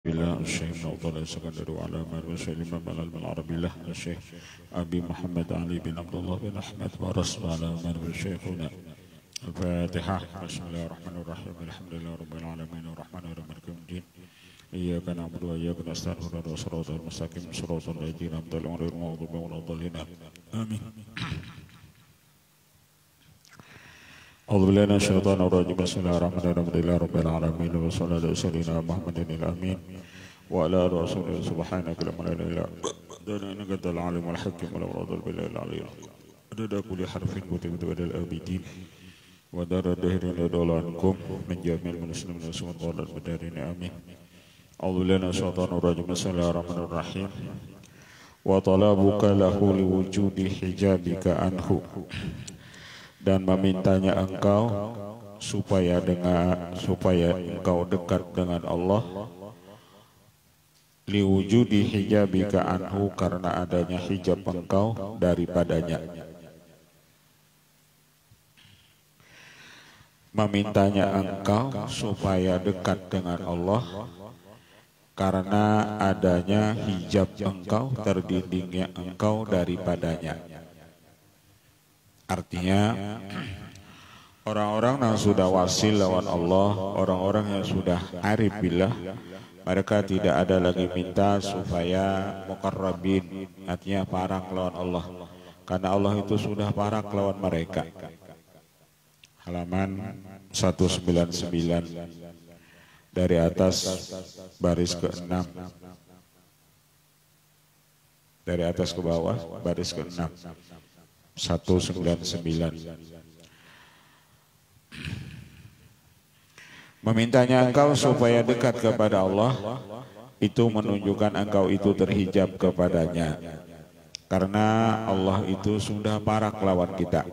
بالله الشيخ نوضل السكندر وعلى مر وسلم على العربي له الشيخ أبي محمد علي بن عبد الله بن أحمد ورسم على مر شيخنا الفاتحة بسم الله الرحمن الرحيم الحمد لله رب العالمين الرحمن الرحيم مالك يوم الدين إياك نعبد وإياك نستعين اهدنا الصراط المستقيم صراط الذين أنعمت عليهم غير المغضوب عليهم ولا الضالين آمين. أعوذ بالله من الشيطان الرجيم بسم الله الرحمن الرحيم الحمد لله رب العالمين وصلى الله وسلم على محمد الأمين وعلى آله وصحبه سبحانك لا علم لنا إلا ما إنك أنت العليم الحكيم ولا مراد بالله العلي عدد كل حرف كتب بدل الآبدين ودار الدهر ندول عنكم من جميع المسلمين وسمى الله بدارين آمين. أعوذ بالله من الشيطان الرجيم بسم الله الرحمن الرحيم وطلبك له لوجود حجابك عنه, dan memintanya engkau supaya engkau dekat dengan Allah liwujudi hijabika anhu, karena adanya hijab engkau daripadanya. Memintanya engkau supaya dekat dengan Allah karena adanya hijab engkau, terdindingnya engkau daripadanya. Artinya orang-orang yang sudah wasil lawan Allah, orang-orang yang sudah arif billah, mereka tidak ada lagi minta supaya muqarrabin, artinya parak lawan Allah, karena Allah itu sudah parak lawan mereka. Halaman 199 dari atas baris ke-6, dari atas ke bawah baris ke-6 199. Memintanya engkau supaya dekat kepada Allah itu menunjukkan engkau itu terhijab kepadanya, karena Allah itu sudah parak lawan kita.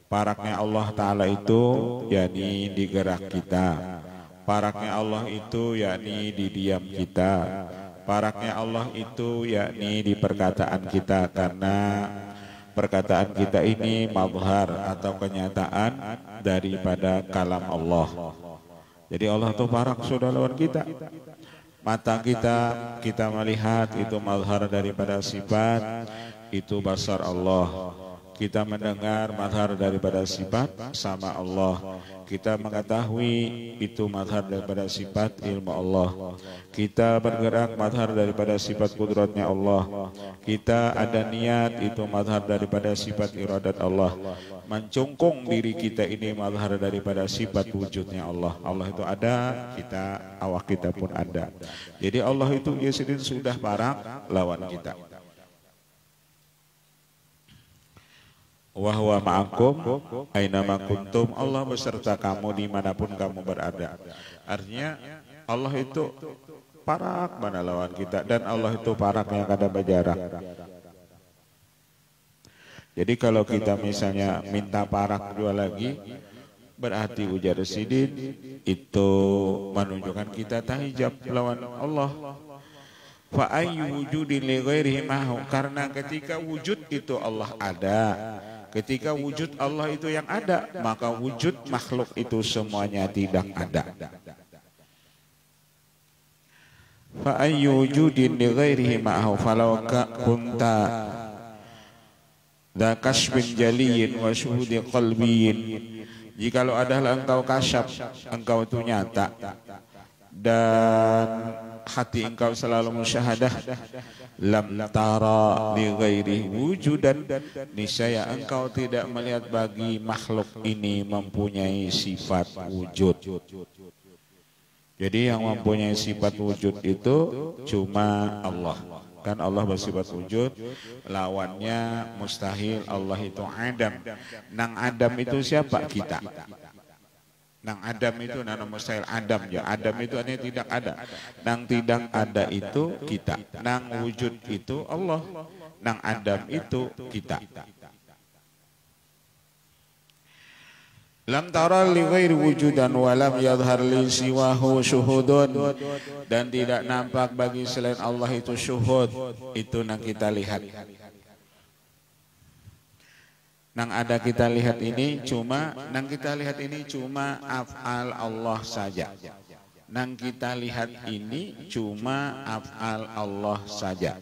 Paraknya Allah Ta'ala itu yakni di gerak kita, paraknya Allah itu yakni di diam kita, paraknya Allah itu yakni di perkataan kita, karena perkataan kita ini mazhar atau kenyataan daripada kalam Allah. Jadi Allah itu parak sudah lawan kita. Mata kita melihat itu mazhar daripada sifat, itu basar Allah. Kita mendengar mazhar daripada sifat sama Allah. Kita mengetahui itu mazhar daripada sifat ilmu Allah. Kita bergerak mazhar daripada sifat kudratnya Allah. Kita ada niat itu mazhar daripada sifat iradat Allah. Mencungkung diri kita ini mazhar daripada sifat wujudnya Allah. Allah itu ada, kita, awak kita pun ada. Jadi Allah itu sendiri sudah parak lawan kita. Wa huwa ma'akum aina kuntum, Allah beserta kamu dimanapun kamu berada. Artinya Allah itu parak mana lawan kita, dan Allah itu parak yang kada berjarak. Jadi kalau kita misalnya minta parak dua lagi, berarti ujar sidin itu menunjukkan kita tahijab lawan Allah. Fa ayyu wujudin li ghairihi mahu, karena ketika wujud itu Allah ada, ketika wujud Allah itu yang ada, maka wujud makhluk itu semuanya tidak ada. Fa ayyu wujudin li ghairihi ma'ahu falau kunta dha kashfin jaliyin wa syuhudi qalbiyin, jikalau adalah engkau kasyaf, engkau itu nyata, dan hati engkau selalu musyahadah, lam tara li ghairi wujudan, niscaya engkau tidak melihat bagi makhluk ini mempunyai sifat wujud. Jadi yang mempunyai sifat wujud itu cuma Allah. Kan Allah bersifat wujud, lawannya mustahil. Allah itu Adam. Nang Adam itu siapa? Kita. Nang Adam itu nang mustahil Adam ya. Adam itu artinya tidak ada. Nang tidak ada itu kita. Nang wujud itu Allah. Nang Adam itu kita. Lam tara li ghairi wujudan wa lam yadhhar li siwahu syuhudun, dan tidak nampak bagi selain Allah itu syuhud. Itu nang kita lihat. Nang ada kita lihat ini cuma af'al Allah saja. Nang kita lihat ini cuma af'al Allah saja.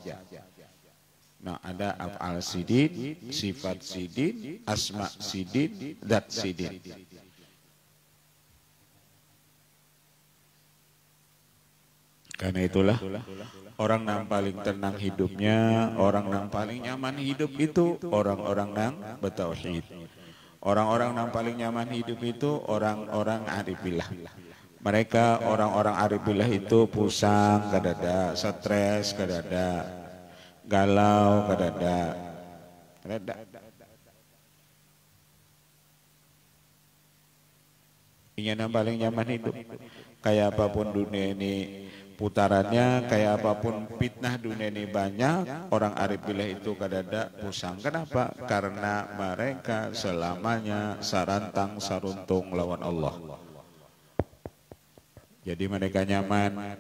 Nah, ada af'al sidin, sifat sidin, asma sidin, zat sidin. Karena itulah orang yang paling tenang hidupnya, orang yang paling nyaman hidup itu orang-orang yang bertauhid. Orang-orang yang paling nyaman hidup itu orang-orang arifillah. Mereka orang-orang arifillah itu pusang kadada, stres kadada, galau kadada. Kadada. Ini yang paling nyaman hidup. Kayak apapun dunia ini putarannya, kayak apapun fitnah dunia ini banyak, orang arifillah itu kadada pusang. Kenapa? Karena mereka selamanya sarantang saruntung lawan Allah. Jadi mereka nyaman.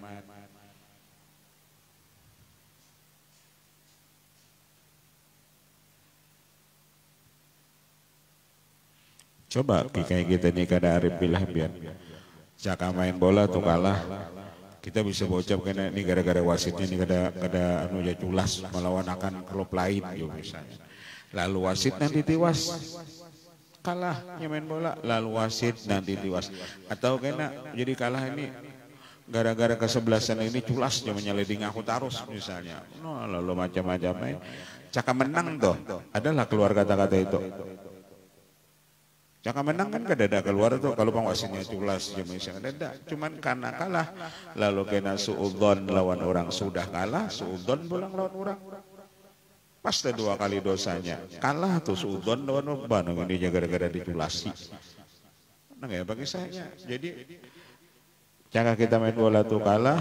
Coba kayak kita nih kada arifillah biar jaka main bola tuh kalah. Kita bisa bocap karena ini gara-gara wasitnya ini kada anu ya culas melawan akan klub lain gitu misalnya. Lalu wasit nanti tiwas. Kalah main bola lalu wasit nanti tiwas. Atau kena jadi kalah ini gara-gara kesebelasan ini culas dia menyeliding aku tarus misalnya. No, lalu macam-macam. Caka menang toh. Adalah keluar kata-kata itu. Caka menang kan kadada keluar tuh kalau pengwasitnya culas misalnya kadada. Cuman karena kalah lalu kena suudzon lawan orang, sudah kalah suudzon pulang lawan orang. Pasti 2 kali dosanya. Kalah tuh suudzon lawan orang ini gara-gara diculasi. Nah ya bagi saya. Jadi jika kita main bola tuh kalah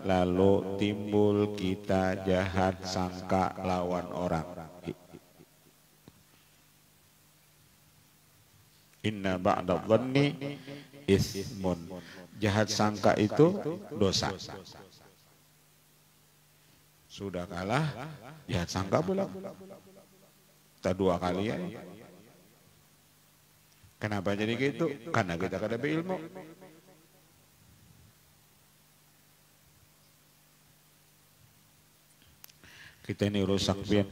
lalu timbul kita jahat sangka lawan orang. Inna ba'da dhanni ismun. Jahat sangka itu dosa. Sudah kalah, jahat sangka pula. Kita 2 kali ya. Kenapa jadi gitu? Karena kita kada berilmu. Kita ini rusak pian.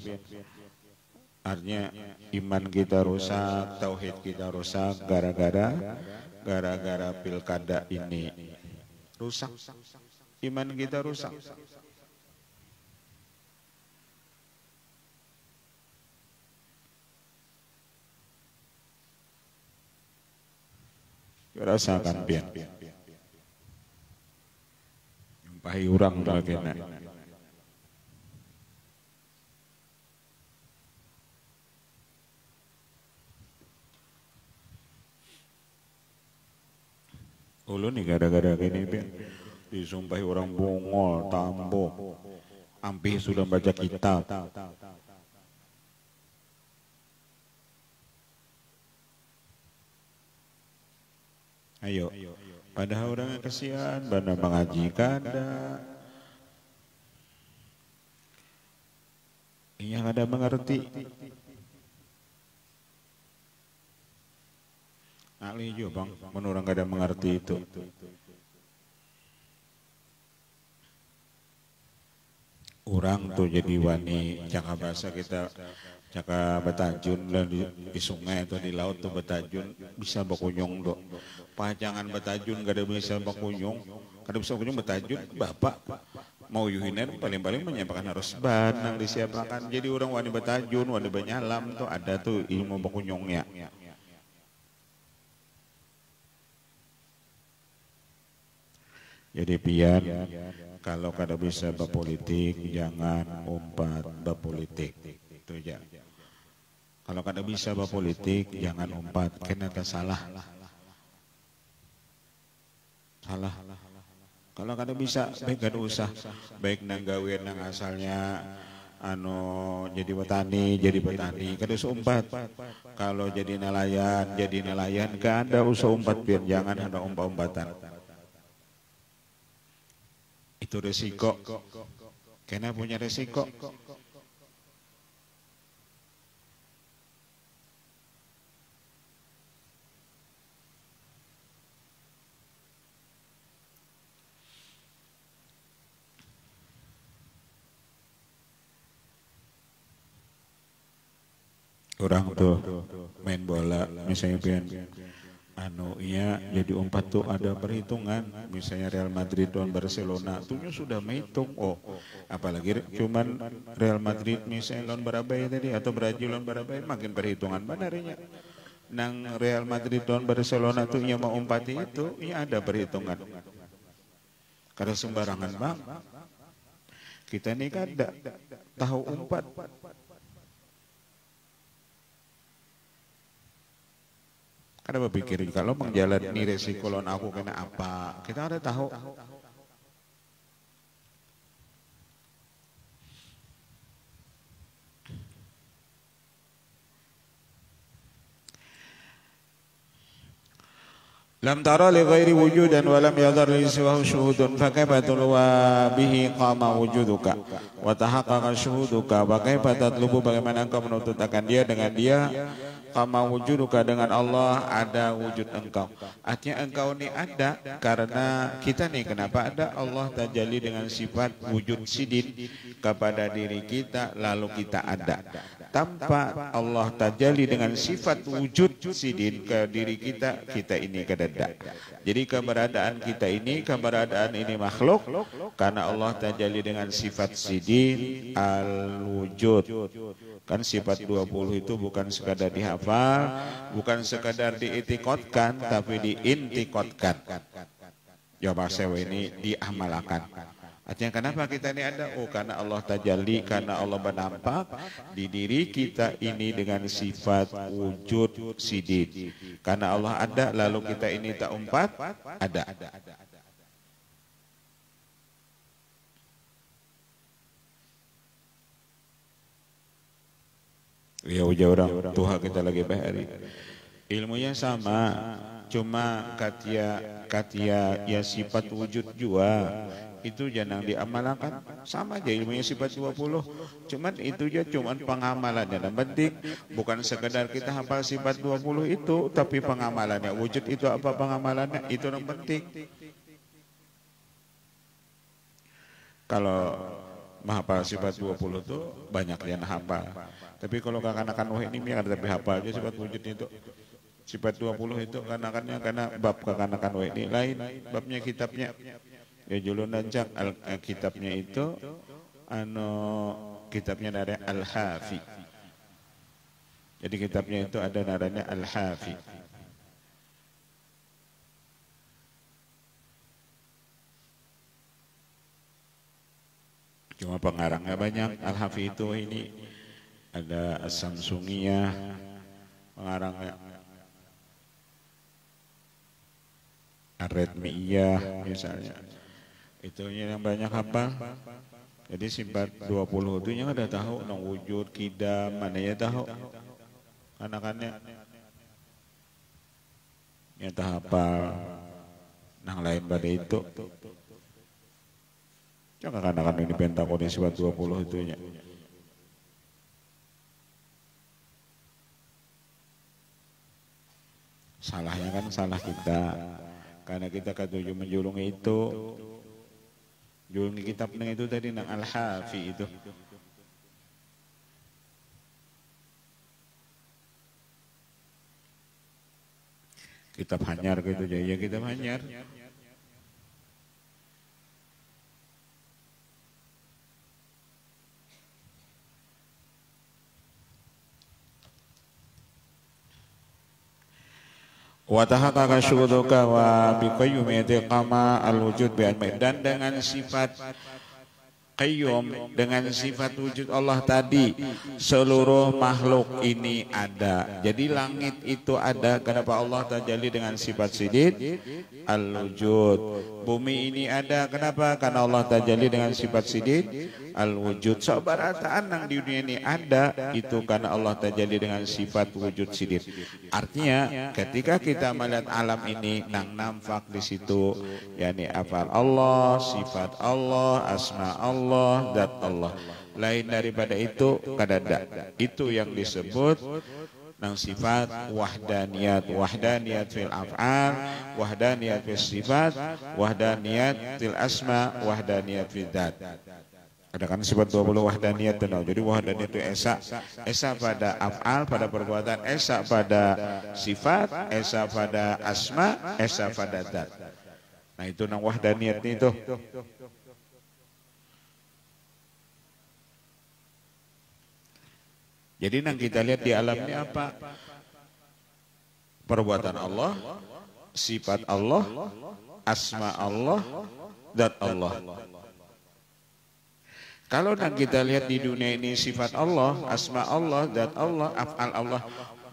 Artinya iman kita rusak, tauhid kita rusak gara-gara pilkada ini rusak. Iman kita rusak. Rasakan pian. Nyumpahi urang udah kena. Ulun nih gara-gara gini disumpahi orang bongol, tambo, ampih sudah baca kitab. Ayo, padahal orang yang kesian, bana mengaji kada, yang ada mengerti. Ali juga bang, menurut kada mengerti itu. Orang tuh jadi wani, jaka bahasa kita, jaka betajun di sungai atau di laut tuh betajun bisa berkunjung tuh. Pajangan betajun kada bisa berkunjung, kada bisa berkunjung betajun, bapak mau yuhinan paling-paling menyampaikan harus banang disiapkan. Jadi orang wani betajun, wani benyalam tuh ada tuh ilmu berkunjungnya. Jadi pian kalau kada bisa berpolitik jangan umpat berpolitik itu aja. Kalau kada bisa berpolitik jangan umpat kena salah. Salah. Kalau kada bisa baik kada usah baik nang gawe nang asalnya jadi petani kada usah umpat. Kalau jadi nelayan kada usah umpat pian jangan ada umpat-umpatan. Itu resiko. Karena punya resiko. Orang tuh main bola misalnya pengen iya jadi umpat tuh ada perhitungan, misalnya Real Madrid lawan Barcelona tuhnya sudah menghitung. Apalagi cuman Real Madrid misalnya lawan Barabay tadi atau Brazil lawan Barabay, makin perhitungan benarnya. Nang Real Madrid lawan Barcelona tuh nya mau umpati itu ya ada perhitungan. Karena sembarangan bang, kita ini kan tahu umpat. Karena berpikir kalau menjalani resiko lawan aku kena apa, kita ada tahu. Lam tara li ghairi wujudan wa lam yadhar li siwahu syuhudun fa kaifa tulwa bihi qama wujuduka wa tahaqqaqa syuhuduka wa kaifa tatlubu, bagaimana engkau menuntut akan dia dengan dia qama wujuduka, dengan Allah ada wujud engkau. Artinya engkau ini ada karena kita nih, kenapa ada? Allah tajalli dengan sifat wujud sidin kepada diri kita lalu kita ada. Tanpa Allah tajalli dengan sifat wujud sidin ke diri kita, kita ini kedada. Jadi keberadaan kita ini, keberadaan ini makhluk karena Allah tajalli dengan sifat sidin al-wujud. Kan sifat 20 itu bukan sekadar dihafal, bukan sekadar diitikotkan, tapi diintikotkan. Ya bahasa ini diamalkan. Artinya kenapa kita ini ada? Karena Allah tajalli, karena Allah bernampak di diri kita ini dengan sifat wujud sidin. Karena Allah ada, lalu kita ini tak umpat, ada. Ya ujar orang Tuhan kita lagi bahari. Ilmunya sama, cuma katia ya sifat wujud jua itu jangan diamalkan, sama aja ilmunya sifat 20. Cuman itu aja cuman pengamalannya. Dan penting bukan sekedar kita hafal sifat 20 itu, tapi pengamalannya. Wujud itu apa pengamalannya? Itu yang penting. Kalau menghafal sifat 20 itu banyak yang hafal. Tapi kalau kakanakan wah ini biar tapi hafal aja sifat wujud itu. Sifat 20 itu karena bab kakanakan wah ini lain, babnya kitabnya. Ya julun dancak kitabnya itu kitabnya dari Al-Hafi. Jadi kitabnya itu ada naranya Al-Hafi. Cuma pengarangnya banyak. Al-Hafi itu ini ada As-Samsungiyah pengarangnya, Ar-Redmiyah misalnya. Itu yang banyak apa? Jadi sifat 20 itu yang ada tahu nang wujud kidam mana ya tahu. Anak-anaknya yang hafal nang lain pada itu. Jangan anak-anak ini pentakoni sifat 20 itunya. Salahnya kan salah kita. Karena kita ketujuh menjulungi itu. Julungi kitabnya itu tadi nang Al-Hafi itu. Kitab hanyar gitu aja, ya kitab hanyar. Wa tahaqqaqa syuhuduka wa biqayyumiyati qama al-wujud bi dan dengan sifat qayyum, dengan sifat wujud Allah tadi seluruh makhluk ini ada. Jadi langit itu ada, kenapa Allah tajalli dengan sifat sidin al-wujud. Bumi ini ada, kenapa? Karena Allah tajalli dengan sifat sidin al-wujud. Sabarataan yang di dunia ini ada itu karena Allah tajalli dengan sifat wujud sidin. Artinya ketika kita melihat alam ini nang nampak di situ yakni afal Allah, sifat Allah, asma Allah, zat Allah. Lain daripada itu kadada. Itu yang disebut nang sifat wahdaniyat, wahdaniyat fil af'al, wahdaniyat fil sifat, wahdaniyat fil asma, wahdaniyat fil zat. Ada kan sifat 20 wahdaniyat tenau. Jadi wahdaniyat itu esa pada af'al, pada perbuatan, esa pada sifat, esa pada asma, esa pada zat. Nah itu nang wahdaniyat itu. Jadi nang kita lihat di alam ini apa? Perbuatan Allah, sifat Allah, asma Allah, zat Allah. Kalau nang kita lihat di dunia ini sifat Allah, asma Allah, zat Allah, af'al Allah,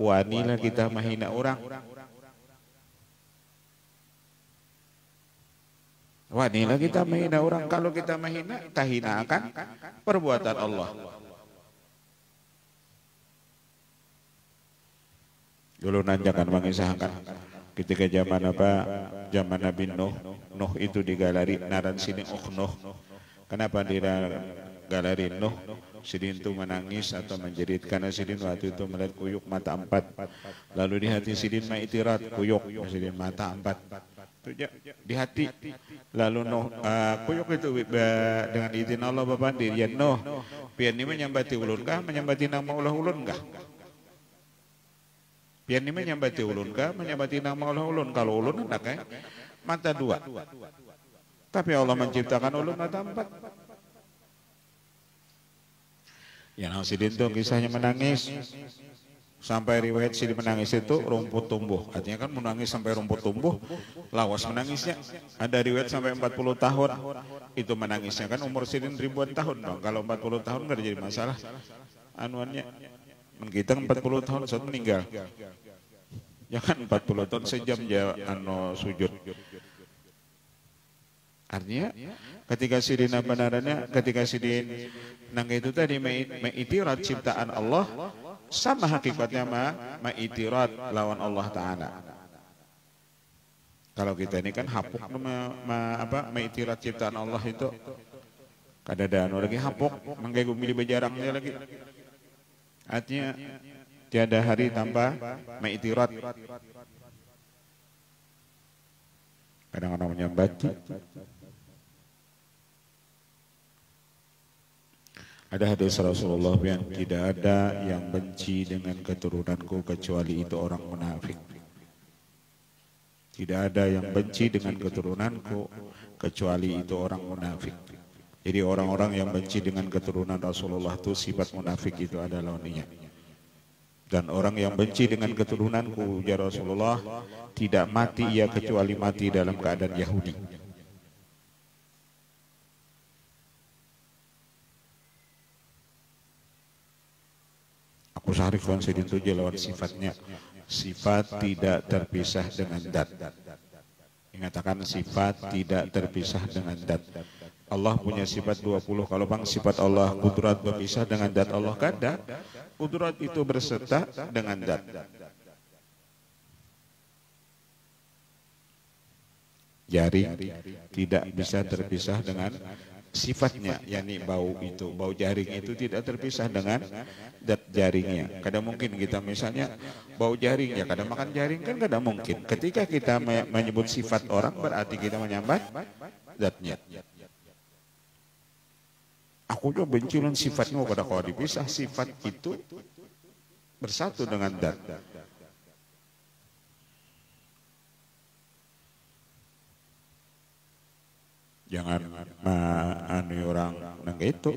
wanilah kita menghina orang. Wanilah kita menghina orang. Kalau kita menghina, kita hinakan perbuatan Allah. Dulu nanjakan mengisahkan ketika zaman apa? Zaman Nabi Nuh. Nuh itu digalari naran sini Nuh. Kenapa di galeri Nuh? Sidin itu menangis atau menjerit karena Sidin waktu itu melihat kuyuk mata 4. Lalu di hati Sidin maitirat kuyuk Sidin mata 4. Di hati. Lalu Nuh kuyuk itu dengan izin Allah Bapak dirian Nuh. Pian ini menyambati ulun kah? Menyambati nama Allah ulun kah? Pian ini menyambati ulun kah? Menyambati nama Allah ulun. Kalau ulun anaknya mata 2. Tapi Allah menciptakan ulun mata 4. Yang Sidin itu kisahnya menangis. Sampai riwayat Sidin menangis itu rumput tumbuh. Artinya kan menangis sampai rumput tumbuh. Lawas menangisnya. Ada riwayat sampai 40 tahun. Itu menangisnya kan umur Sidin ribuan tahun dong. Kalau 40 tahun nggak jadi masalah. Anuannya. Menghitung 40 tahun saat meninggal. Jangan 40 tahun sejam dia sujud. Artinya ketika Sidin benarannya, ketika Sidin nang itu tadi mengitirat ciptaan Allah, sama hakikatnya mengitirat lawan Allah Ta'ala. Kalau kita ini kan hapuk mengitirat ciptaan Allah itu. Kadang-kadang lagi hapuk, mengganggu milih bejarangnya lagi. Artinya tiada hari tanpa mengitirat. Kadang-kadang menyambati. Ada hadis Rasulullah yang tidak ada yang benci dengan keturunanku kecuali itu orang munafik. Tidak ada yang benci dengan keturunanku kecuali itu orang munafik. Jadi orang-orang yang benci dengan keturunan Rasulullah itu sifat munafik itu adalah lawannya. Dan orang yang benci dengan keturunanku ya Rasulullah tidak mati ia kecuali mati dalam keadaan Yahudi. Aku syarifkan Sidin itu lawan sifatnya. Sifat tidak terpisah dengan zat. Mengatakan sifat tidak terpisah dengan zat. Allah punya sifat 20. Kalau bang sifat Allah kudrat berpisah dengan zat Allah kada. Kudrat itu berserta dengan zat. Jari tidak bisa terpisah dengan sifatnya, yakni bau itu, bau jaring itu tidak terpisah dengan zat jaringnya. Kadang mungkin kita misalnya bau jaring ya, kadang makan jaring kan kadang mungkin. Ketika kita menyebut sifat orang berarti kita menyambat zatnya. Aku juga benci dengan sifatnya, kalau dipisah sifat itu bersatu dengan zat. Jangan orang nang itu.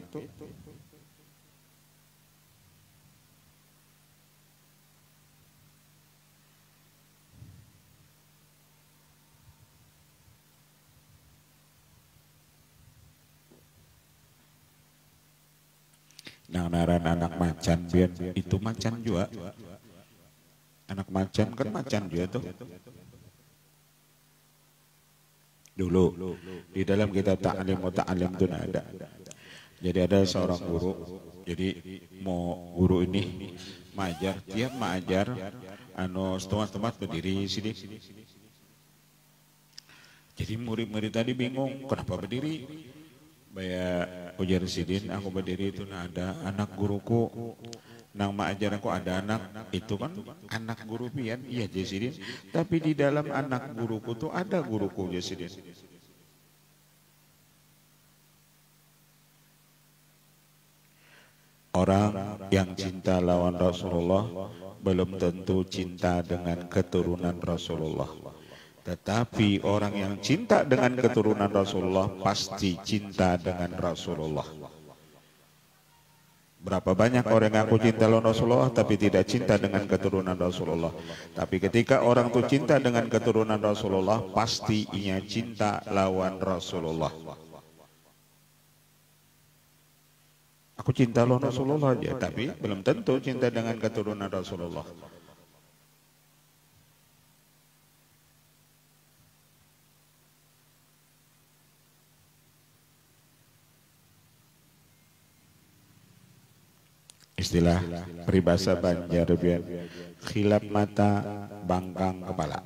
Nang naran anak macan biar itu macan juga. Anak macan kan macan juga tuh. Dulu di dalam kitab Ta'lim wa Ta'lim itu ada. Jadi ada seorang guru. Jadi mau guru ini mengajar, tiap mengajar setempat-tempat berdiri sini. Jadi murid-murid tadi bingung kenapa berdiri. Baya ujar Sidin, aku berdiri itu ada anak guruku. Nang mengajar aku ada anak, itu kan anak guru pian, iya Jasidin. Tapi di dalam anak guruku tuh ada guruku Jasidin. orang yang cinta lawan Rasulullah belum tentu cinta dengan keturunan Rasulullah. Tetapi orang yang cinta dengan keturunan Rasulullah pasti cinta dengan Rasulullah. Berapa banyak orang yang aku cinta lawan Rasulullah tapi tidak cinta dengan keturunan Rasulullah. Tapi ketika orang itu cinta dengan keturunan Rasulullah, pasti ia cinta lawan Rasulullah. Aku cinta lawan Rasulullah aja, tapi belum tentu cinta dengan keturunan Rasulullah. Istilah peribahasa Banjar biar khilap mata bangkang kepala.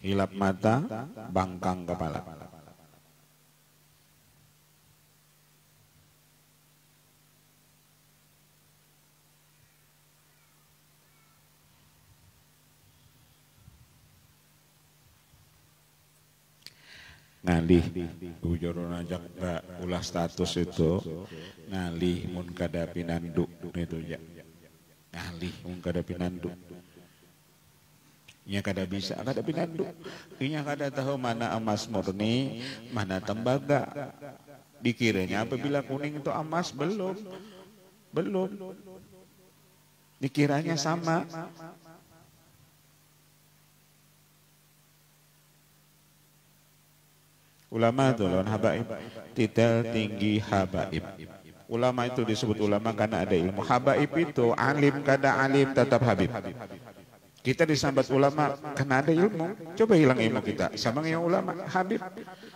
Khilap mata bangkang kepala. Ngalih ujur najak ulah status itu ngalih mun kada pinanduk itu ya, ngalih mun kada pinanduk nya kada bisa kada pinanduk nya kada tahu mana emas murni mana tembaga, dikiranya apabila kuning itu emas, belum dikiranya sama. Ulama itu lawan habaib, titel tinggi habaib. Ulama itu disebut ulama karena ada ilmu. Habaib itu alim kada alim tetap habib. Kita disambat ulama karena ada ilmu. Coba hilang ilmu kita, sama yang ulama habib.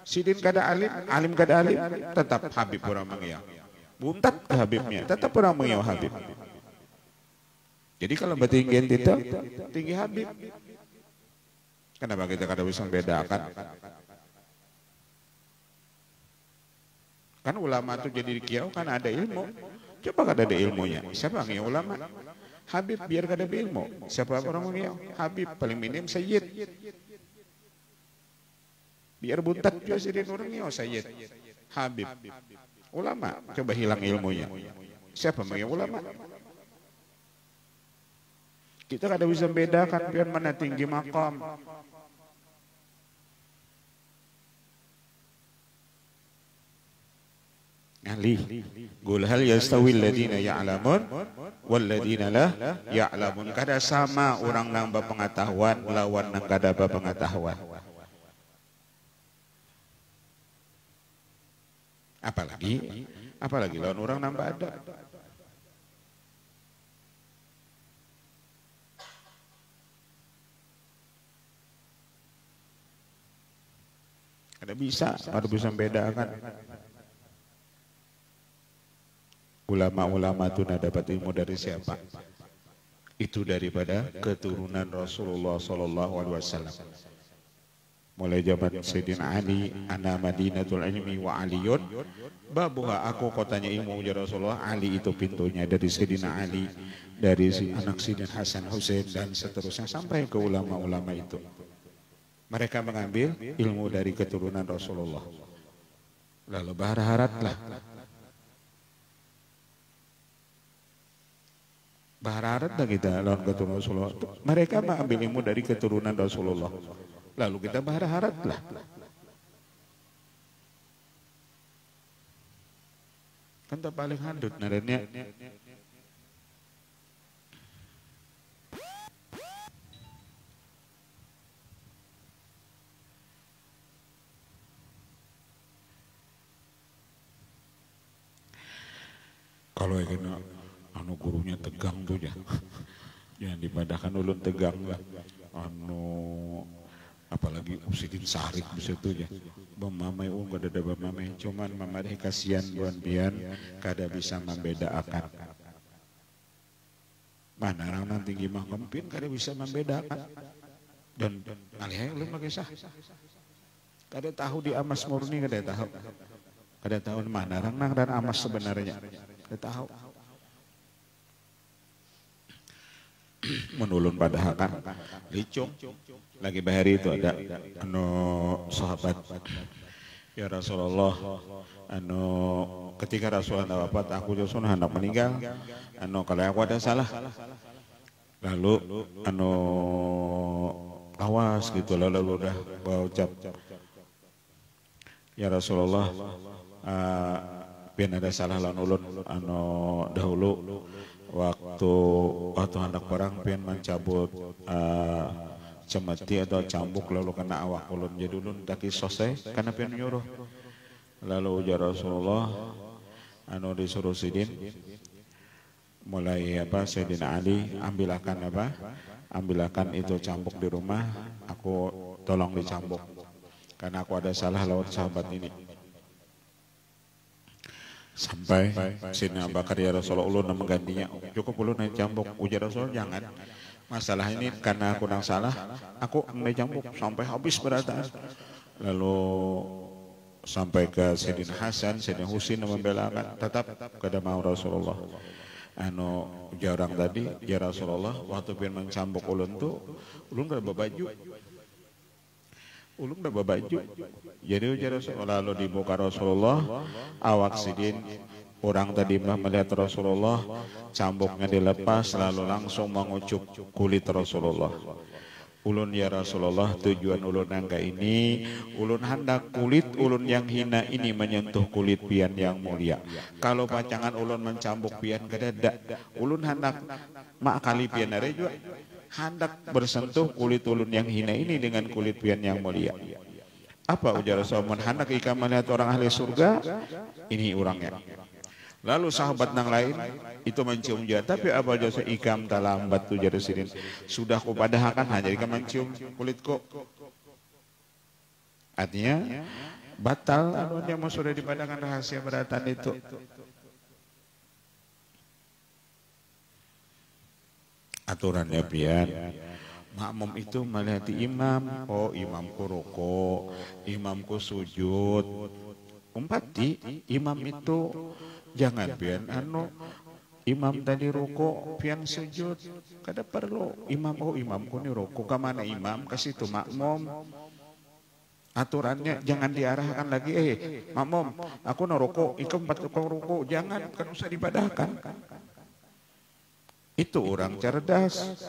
Sidin kada alim, alim kada alim, tetap habib orang mengiau. Buntat ke habibnya, tetap orang mengiau habib. Jadi kalau bertinggian titel tinggi habib. Kenapa kita kada bisa membedakan? Kan ulama itu jadi kiau kan ada ilmu. Coba kada ada ilmunya. Siapa yang ulama? Habib biar kada ada ilmu. Siapa orang yang Habib paling minim sayyid. Biar buntat juga sidin orang yang sayyid. Habib. Ulama coba hilang ilmunya. Siapa yang ulama? Kita kada bisa membedakan biar mana tinggi maqam. Ngalih. Qul hal yastawi alladziina ya'lamun wal ladziina la ya'lamun. Kada sama orang nang berpengetahuan lawan nang kada berpengetahuan. Apalagi lawan orang nang ada. Kada bisa, harus bisa membedakan. Ulama-ulama itu dapat ilmu dari siapa? Itu daripada keturunan Rasulullah SAW. Mulai zaman Sayyidina Ali, ana madinatul ilmi wa aliyun babuha, aku kotanya ilmu ujar Rasulullah, Ali itu pintunya. Dari Sayyidina Ali, dari anak Sayyidina Hasan Hussein dan seterusnya sampai ke ulama-ulama itu. Mereka mengambil ilmu dari keturunan Rasulullah. Lalu berharaplah. Berharap kita lawan keturunan Rasulullah. Mereka mengambil ilmu dari keturunan Rasulullah. Lalu kita berharaplah. Kan tak paling handut narenya. Kalau yang anu gurunya tegang tuh ya, jangan dibadahkan ulun tegang lah. Anu apalagi Sidin Sarik bisa tuh ya, bamamai kada ada bamamai, cuman mamadeh kasihan buan pian kada bisa membedakan. Mana orang tinggi mah kempin kada bisa membedakan. Dan alihai ulun lagi sah. Kada tahu di amas murni kada tahu. Kada tahu mana orang dan amas sebenarnya. Kada tahu. Menulun pada hakan licung lagi bahari itu ada anu sahabat, ya Rasulullah, anu ketika Rasulullah wafat aku Rasulullah hendak meninggal kalau aku ada salah lalu awas gitu lalu udah ucap ya Rasulullah biar ada salah lawan ulun dahulu waktu hendak perang pian mencabut cemeti atau cambuk lalu kena awak ulun jadi ulun daki selesai karena pian nyuruh lalu ujar Rasulullah disuruh Sidin mulai Sayyidina Ali ambilkan itu cambuk di rumah aku tolong dicambuk karena aku ada salah lawan sahabat ini sampai Sayyidina Abu Bakar ya Rasulullah ulun menggantinya cukup ulun yang cambuk ujar Rasulullah jangan masalah ini karena aku yang salah aku cambuk sampai habis berataan lalu sampai ke Sayyidina Hasan Sayyidina Husin membelakan tetap kepada mau Rasulullah jarang tadi ya Rasulullah waktu pian mencambuk ulun tuh ulun gak babaju jadi ujar Rasulullah lalu dibuka Rasulullah awak Sidin orang tadi melihat Rasulullah cambuknya dilepas lalu langsung mengucup kulit Rasulullah ulun ya Rasulullah tujuan ulun angka ini ulun hendak kulit ulun yang hina ini menyentuh kulit pian yang mulia kalau pacangan ulun mencambuk pian kedada ulun hendak kali pian are juga hendak bersentuh kulit ulun yang hina ini dengan kulit pian yang mulia apa ujar Rasulullah hendak ika melihat orang ahli surga ini orangnya lalu sahabat yang lain itu mencium dia tapi apa jasa ikam talambat tu jadi Sidin sudah ku padahkan hanya ikam mencium kulitku artinya batal yang sudah dipadahkan rahasia beratan itu aturannya pian makmum itu melihat imam imamku ruko imamku sujud umpati imam itu jangan pian imam tadi ruko pian sujud kada perlu imamku ni ruko kemana imam ke situ makmum aturannya jangan diarahkan lagi makmum aku ruko ikut 4 ruko jangan kan usah dipadahkan itu orang cerdas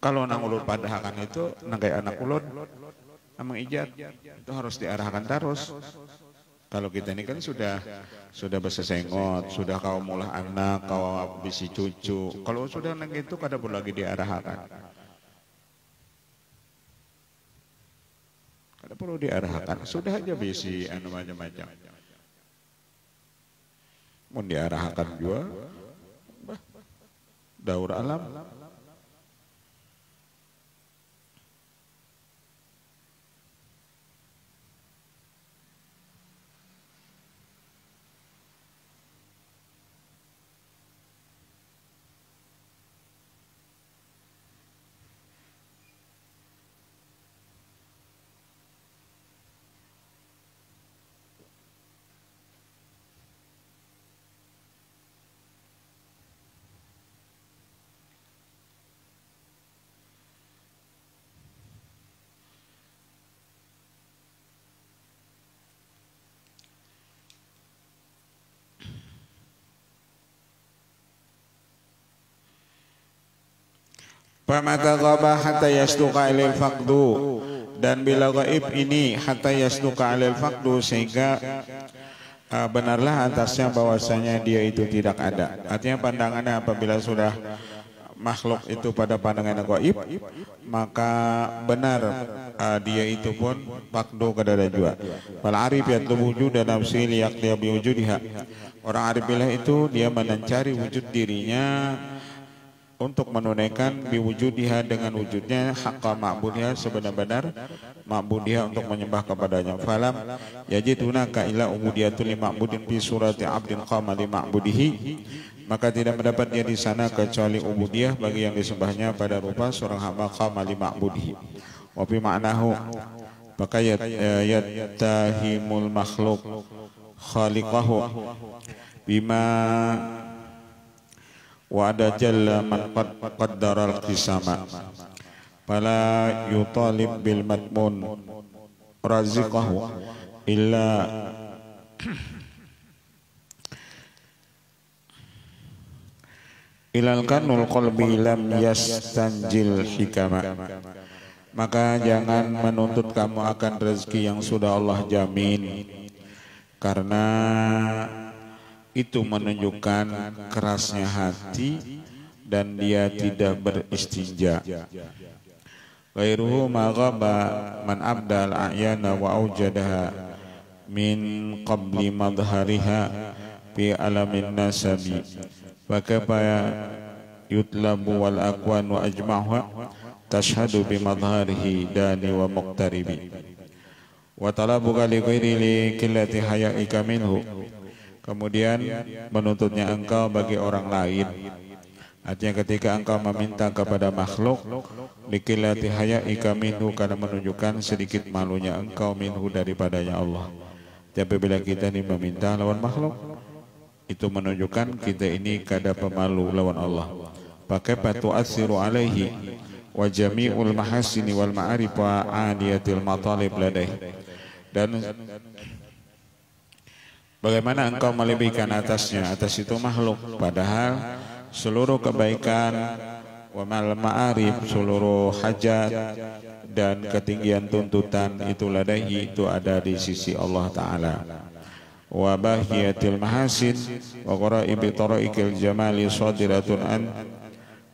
kalau nang ulun padahkan itu nanggai anak ulun namang ijat itu harus diarahkan terus. Kalau kita ini kan sudah bersesengot, sudah kau mulah anak, kau bisi cucu. Kalau sudah nang itu kada perlu lagi diarahkan. Kada perlu diarahkan, sudah aja bisi macam-macam. Mau diarahkan juga, daur alam. Famata ghaba hatta yasduqa ilal faqdu dan bila gaib ini hatta yasduqa ilal faqdu sehingga benarlah atasnya bahwasanya dia itu tidak ada. Artinya pandangannya apabila sudah makhluk itu pada pandangan gaib maka benar dia itu pun faqdu kadada jua. Wal arif yatlubu dan nafsi liyaqdiya biwujudiha. Orang arif billah itu dia mencari wujud dirinya untuk menunaikan biwujudiha dengan wujudnya haqqa ma'budiha sebenar-benar ma'budiha untuk menyembah kepadanya. Falam yajidunaka ila ubudiyatul ma'budin fi surati abdin qama li ma'budihi, maka tidak mendapat dia di sana kecuali ubudiyah bagi yang disembahnya pada rupa seorang hamba qama li ma'budihi. Wa fi ma'nahu maka yattahimul makhluk khaliqahu bima wa ada jalla man qaddara al-qisama fala yutalib bil matmun raziqahu illa ilal kanul qalbi lam yastanjil hikama. Maka jangan menuntut kamu akan rezeki yang sudah Allah jamin, karena itu menunjukkan kerasnya hati dan dia tidak beristinja. Ghairuhu ma ghaba man abdal a'yana wa aujadaha min qabli madhariha fi alamin nasabi wa kafaya yutlabu wal aqwan wa ajma'ha tashhadu bi madharihi dani wa muqtaribi wa talabuka li ghairi li qillati haya'ika minhu. Kemudian menuntutnya engkau bagi orang lain, artinya ketika engkau meminta kepada makhluk, likilati haya'ika minhu, karena menunjukkan sedikit malunya engkau minhu daripadanya Allah. Tapi bila kita ini meminta lawan makhluk, itu menunjukkan kita ini kada pemalu lawan Allah. Pakai patu asiru alaihi wa jami'ul mahasini wal ma'arif wa aliyatil matalib ladaih. Dan bagaimana engkau melebihkan atasnya, atas itu makhluk, padahal seluruh kebaikan wa mal ma'arif, seluruh hajat dan ketinggian tuntutan itu ladaihi, itu ada di sisi Allah Ta'ala. Wa bahiyatil mahasin wa qaraibi taraikil jamali sadiratun an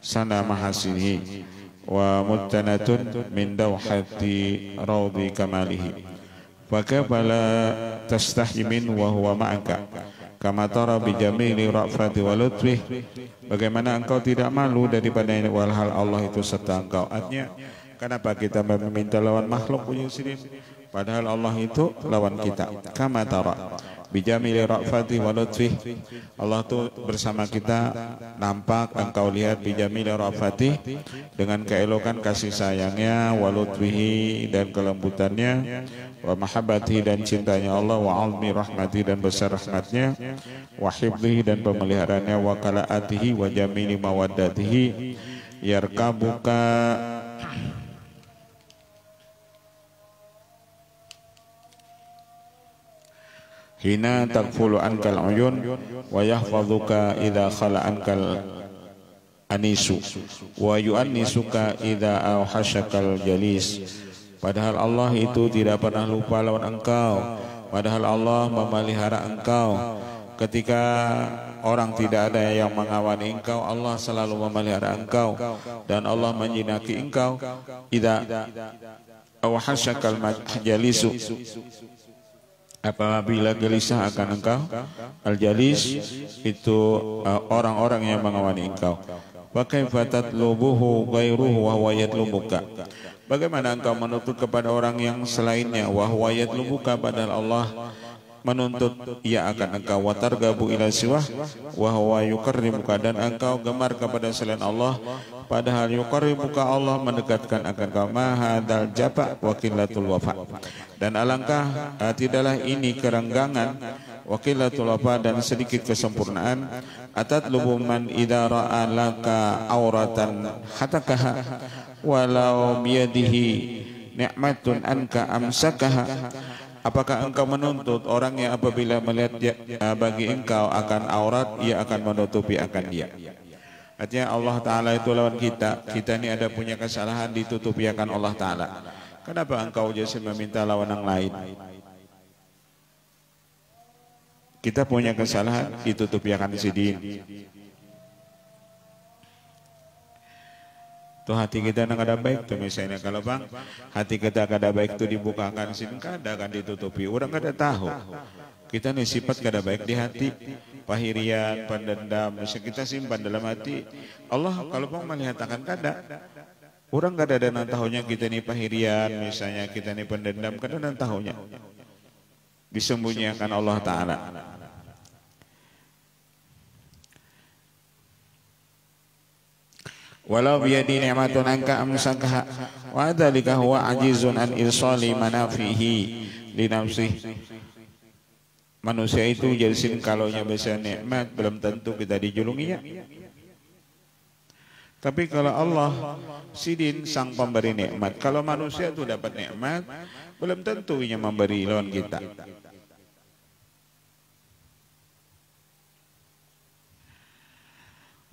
sana mahasinihi wa muttanatun min dawhati rawdi kamalihi. Fakabala tastahimin wa huwa ma'aka kama tara bi jamili ra'fati wa lutfih. Bagaimana engkau tidak malu daripada walhal Allah itu serta engkau. Artinya kenapa kita meminta lawan makhluk punya sendiri, padahal Allah itu lawan kita. Kama tara bi jamili ra'fati wa lutfih, Allah itu bersama kita, nampak engkau lihat bi jamili ra'fati, dengan keelokan kasih sayangnya, wa lutfihi dan kelembutannya, wa mahabbati dan cintanya Allah, wa azmi rahmati dan besar rahmatnya, wa hifdhihi dan pemeliharaannya, wa kalaatihi wa jamili mawaddatihi yarkabuka hina takfulu ankal uyun wa yahfazuka idza khala ankal anisu wa yu'annisuka idza awhashakal jalis. Padahal Allah itu tidak pernah lupa lawan engkau, padahal Allah memelihara engkau. Ketika orang tidak ada yang mengawani engkau, Allah selalu memelihara engkau, dan Allah menjinaki engkau. Idza awhashakal jalisu, apabila gelisah akan engkau, al-jalis itu orang-orang yang mengawani engkau. Wa kaifa tatlubuhu ghairuhu wa huwa yatlubuka. Bagaimana engkau menuntut kepada orang yang selainnya, wa huwa yatlubuka, padahal Allah menuntut ia akan engkau. Wa targabu ila siwah wa huwa yukarrimuka, dan engkau gemar kepada selain Allah, padahal yukarrimuka, Allah mendekatkan akan kau. Ma hadzal jaba wa qillatul wafa, dan alangkah tidaklah ini kerenggangan, wa qillatul wafa dan sedikit kesempurnaan. Atatlubu man idza ra'a laka auratan hatakaha walau biyadihi ni'matun anka amsakaha. Apakah engkau menuntut orang yang apabila melihat bagi engkau akan aurat, ia akan menutupi akan dia? Artinya Allah Ta'ala itu lawan kita. Kita ini ada punya kesalahan, ditutupi akan Allah Ta'ala. Kenapa engkau jadi meminta lawan yang lain? Kita punya kesalahan, ditutupi akan sidin. Tuh hati kita nggak ada baik tuh, misalnya kalau bang hati kita kada baik tuh dibukakan sini, kada akan ditutupi, orang kada tahu kita nih sifat kada baik di hati, pahirian, pendendam, misalnya kita simpan dalam hati. Allah kalau bang melihat akan kada, orang kada ada nan tahunya kita nih pahirian, misalnya kita nih pendendam, kada nan tahunya, disembunyikan Allah Ta'ala. Walau biyadi ni'matun anka amsakaha wa dzalika huwa ajizun an irsali manafihi li nafsihi. Manusia itu jadi kalaunya bisa nikmat belum tentu kita dijulunginya. Tapi kalau Allah sidin sang pemberi nikmat, kalau manusia itu dapat nikmat belum tentu ia memberi lawan kita.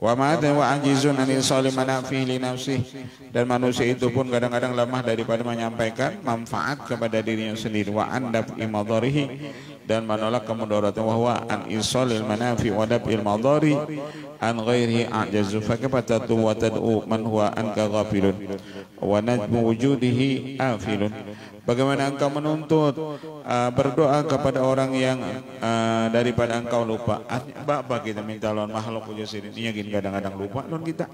Wa ma'adha wa ajizun anil salim manafi li nafsih, dan manusia itu pun kadang-kadang lemah daripada menyampaikan manfaat kepada dirinya sendiri. Wa andaf imadarihi, dan menolak kemudaratan. Wa huwa an isalil manafi wa daf'il madari an ghairihi ajazu, fa kaifa tatu wa tad'u man huwa anka ghafilun wa najmu wujudihi afilun. Bagaimana engkau menuntut berdoa kepada orang yang daripada engkau lupa? Bapak kita minta lawan makhluk punya sini, ini yakin kadang-kadang lupa lawan kita.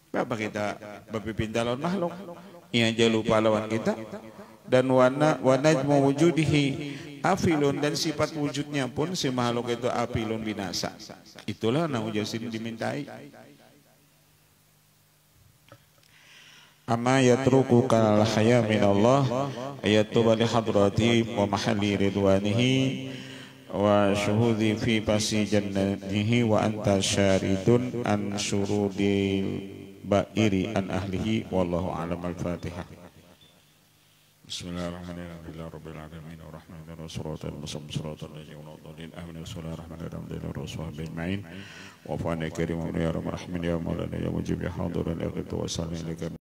Bapak kita berpinta lawan makhluk, ia aja lupa lawan kita. Dan wa najmu wujudihi afilun, dan sifat wujudnya pun si makhluk itu afilun, binasa. Itulah yang ujasin dimintai. Amma yatruku kal haya min Allah ayatuba li hadrati wa mahalli ridwanihi wa syuhudi fi pasi jannatihi wa anta syaridun an syurudil ba'iri an ahlihi wallahu a'lam. Al-Fatihah. Bismillahirrahmanirrahim. Rabbil alamin arrahmanir rahim siratal mustaqim siratal ladzina an'amta alaihim ghairil maghdubi alaihim wa fa'ana karim ya rahman ya maulana ya mujib ya hadirin ya ghaitu wa sallallahu